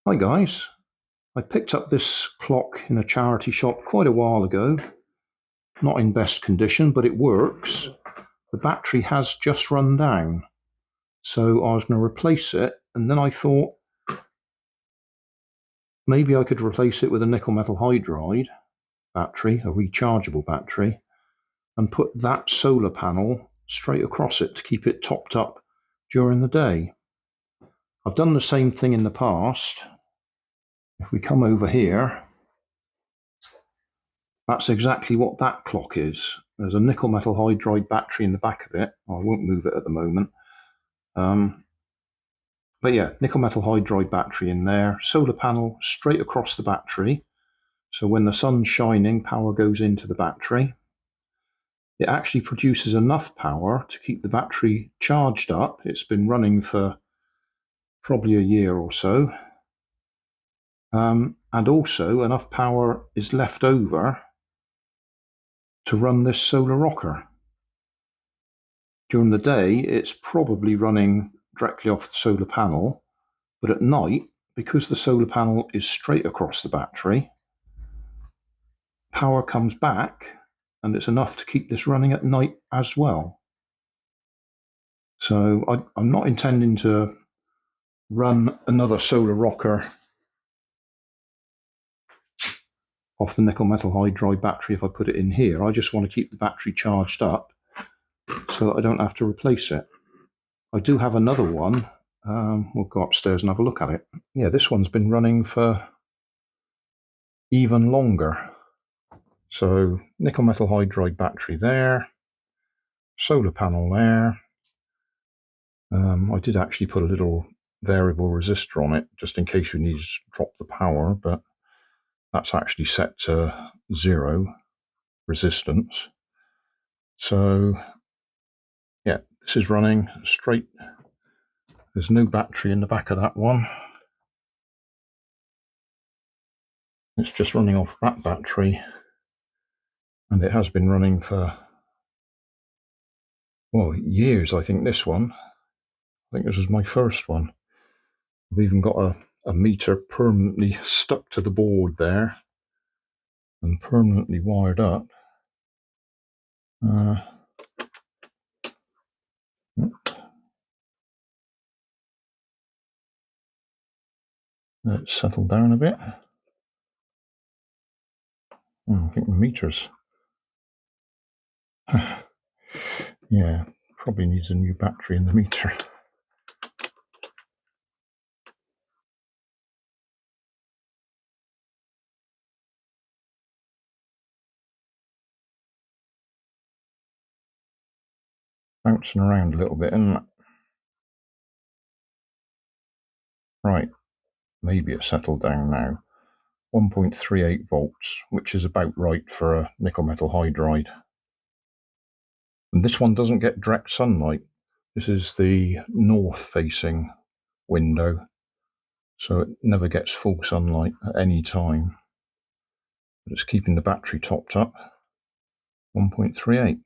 Hi guys, I picked up this clock in a charity shop quite a while ago. Not in best condition, but it works. The battery has just run down. So I was going to replace it, and then I thought maybe I could replace it with a nickel metal hydride battery, a rechargeable battery, and put that solar panel straight across it to keep it topped up during the day. I've done the same thing in the past. If we come over here, that's exactly what that clock is. There's a nickel metal hydride battery in the back of it. I won't move it at the moment. But yeah, nickel metal hydride battery in there, solar panel straight across the battery. So when the sun's shining, power goes into the battery. It actually produces enough power to keep the battery charged up. It's been running for probably a year or so. And also enough power is left over to run this solar rocker. During the day, it's probably running directly off the solar panel, but at night, because the solar panel is straight across the battery, power comes back, and it's enough to keep this running at night as well. So I'm not intending to run another solar rocker off the nickel metal hydride battery if I put it in here. I just want to keep the battery charged up so that I don't have to replace it. I do have another one. We'll go upstairs and have a look at it. Yeah, this one's been running for even longer. So nickel metal hydride battery there, solar panel there. I did actually put a little variable resistor on it just in case you need to drop the power, but that's actually set to 0 resistance. So yeah, this is running straight. There's no battery in the back of that one. It's just running off that battery, and it has been running for, well, years. I think this one. I think this was my first one. I've even got a meter permanently stuck to the board there and permanently wired up. Let's settle down a bit. Oh, I think the meter's... yeah, probably needs a new battery in the meter. Bouncing around a little bit, isn't it? Right, maybe it's settled down now. 1.38 volts, which is about right for a nickel metal hydride. And this one doesn't get direct sunlight. This is the north-facing window, so it never gets full sunlight at any time. But it's keeping the battery topped up. 1.38,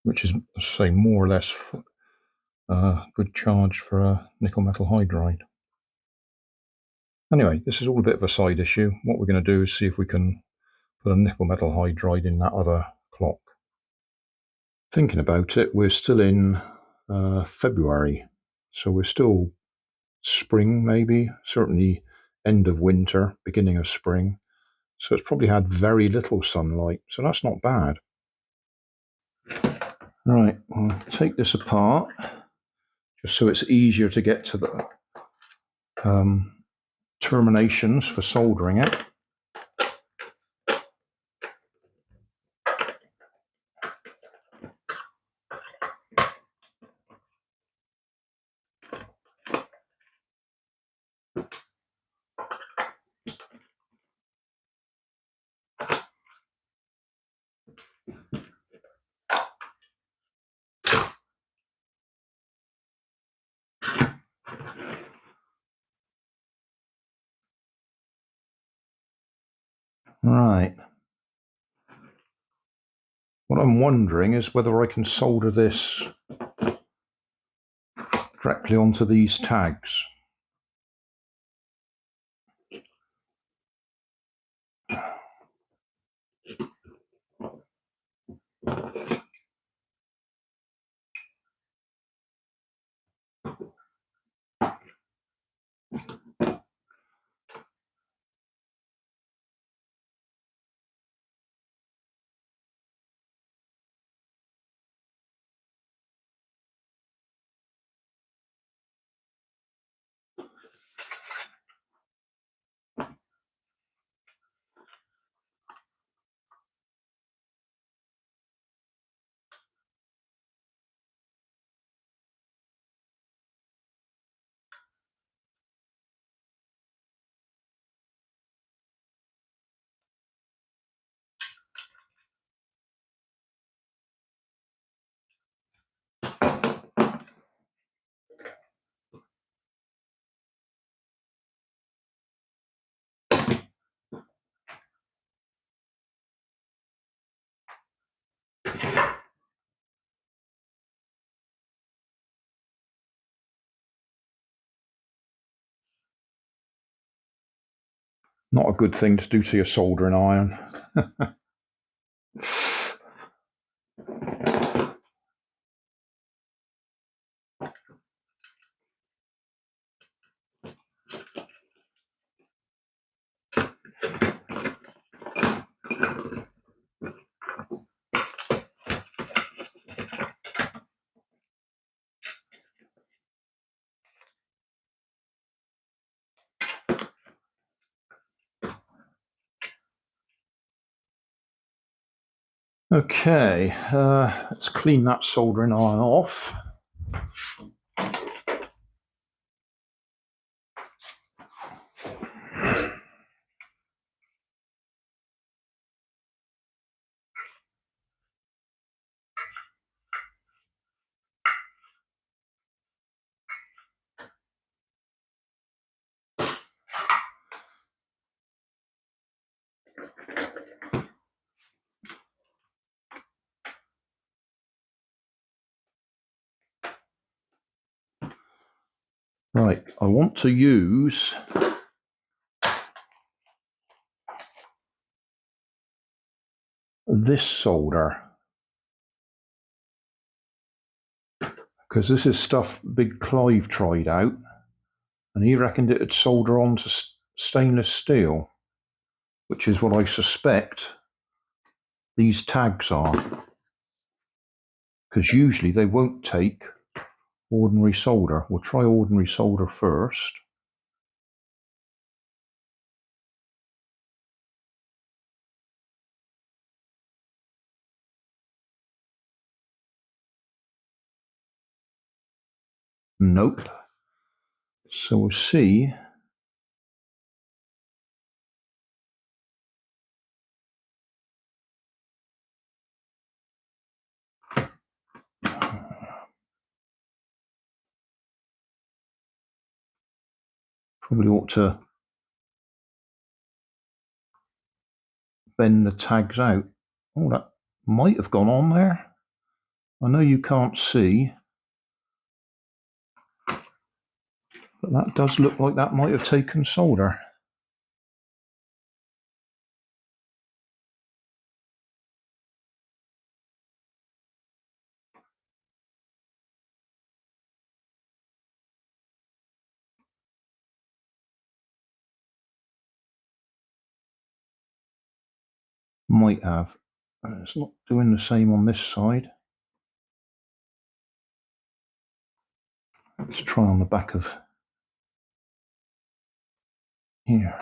which is, say, more or less good charge for a nickel metal hydride. Anyway, this is all a bit of a side issue. What we're going to do is see if we can put a nickel metal hydride in that other clock. Thinking about it, we're still in February, so we're still spring, maybe, certainly end of winter, beginning of spring. So it's probably had very little sunlight, so that's not bad. Right, I'll take this apart just so it's easier to get to the terminations for soldering it. Right. What I'm wondering is whether I can solder this directly onto these tags. Not a good thing to do to your soldering iron. Okay, let's clean that soldering iron off. Right, I want to use this solder, because this is stuff Big Clive tried out, and he reckoned it'd solder onto stainless steel, which is what I suspect these tags are, because usually they won't take ordinary solder. We'll try ordinary solder first. Nope. So we'll see. Probably ought to bend the tags out. Oh, that might have gone on there. I know you can't see, but that does look like that might have taken solder. Might have. It's not doing the same on this side. Let's try on the back of here.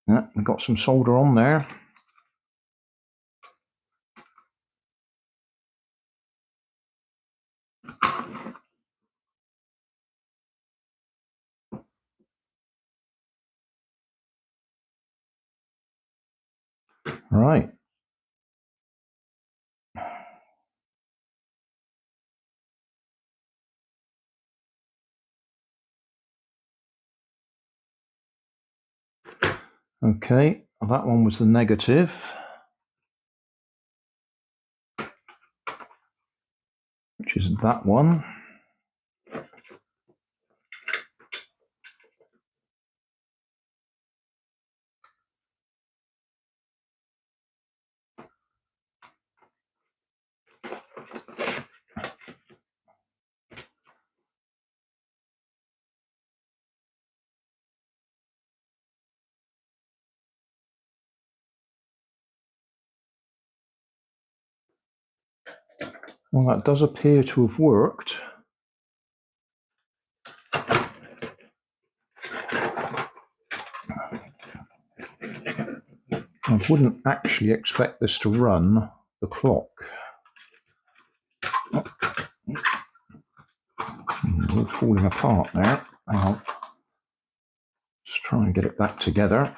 Yeah, we've got some solder on there. Right. Okay, that one was the negative, which is that one. Well, that does appear to have worked. I wouldn't actually expect this to run the clock. All falling apart now. Hang on. Let's try and get it back together.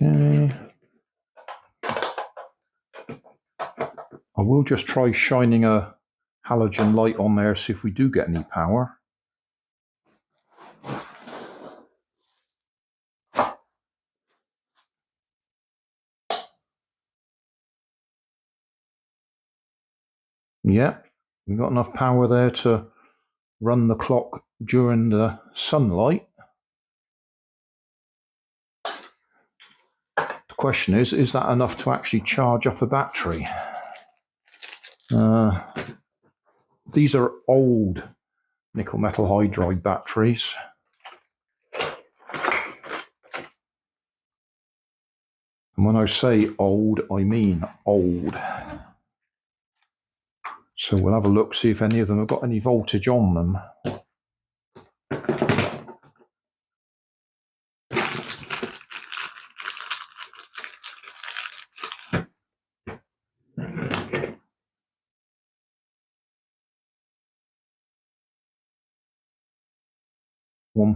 Okay. I will just try shining a halogen light on there, see if we do get any power. Yeah, we've got enough power there to run the clock during the sunlight. The question is that enough to actually charge up a battery? These are old nickel metal hydride batteries. And when I say old, I mean old. So we'll have a look, see if any of them have got any voltage on them.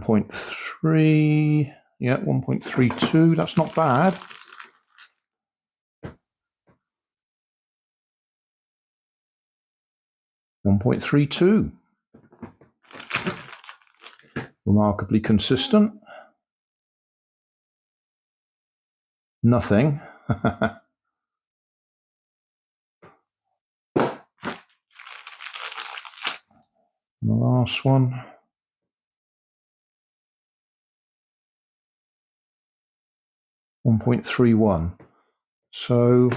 .3, yeah, 1.32, that's not bad. .32. Remarkably consistent. Nothing. The last one. .31. So,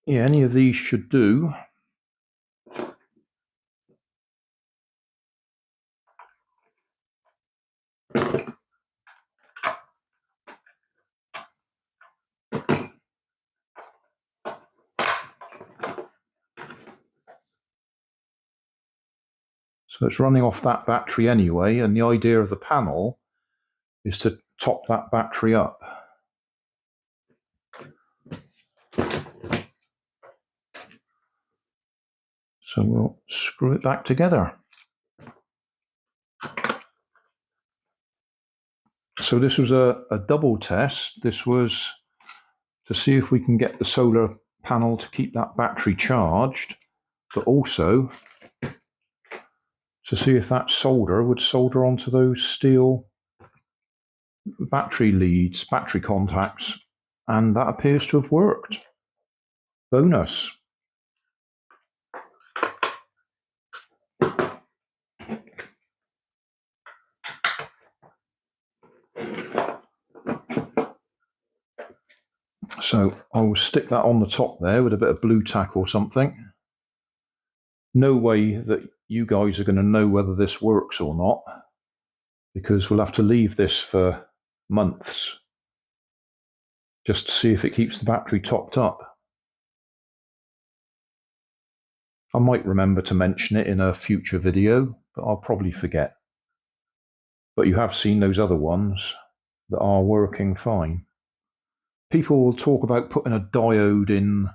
yeah, any of these should do. So it's running off that battery anyway, and the idea of the panel is to top that battery up. So we'll screw it back together. So this was a double test. This was to see if we can get the solar panel to keep that battery charged, but also to see if that solder would solder onto those steel battery leads, battery contacts, and that appears to have worked. Bonus. So I will stick that on the top there with a bit of blue tack or something. No way that you guys are going to know whether this works or not, because we'll have to leave this for months just to see if it keeps the battery topped up. I might remember to mention it in a future video, but I'll probably forget. But you have seen those other ones that are working fine. People will talk about putting a diode in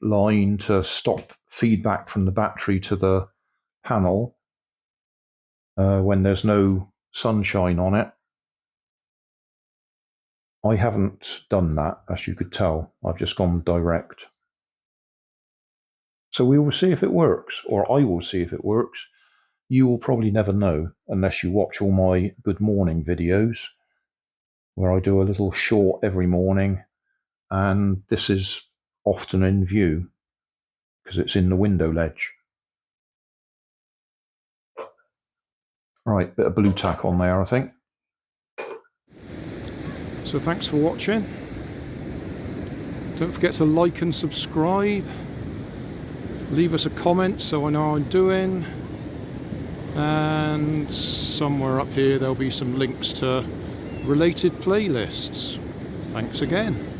line to stop feedback from the battery to the panel when there's no sunshine on it. I haven't done that, as you could tell. I've just gone direct. So we will see if it works, or I will see if it works. You will probably never know unless you watch all my good morning videos, where I do a little short every morning, and this is often in view because it's in the window ledge. Right, bit of blue tack on there, I think. So thanks for watching. Don't forget to like and subscribe. Leave us a comment so I know how I'm doing. And somewhere up here there'll be some links to related playlists. Thanks again.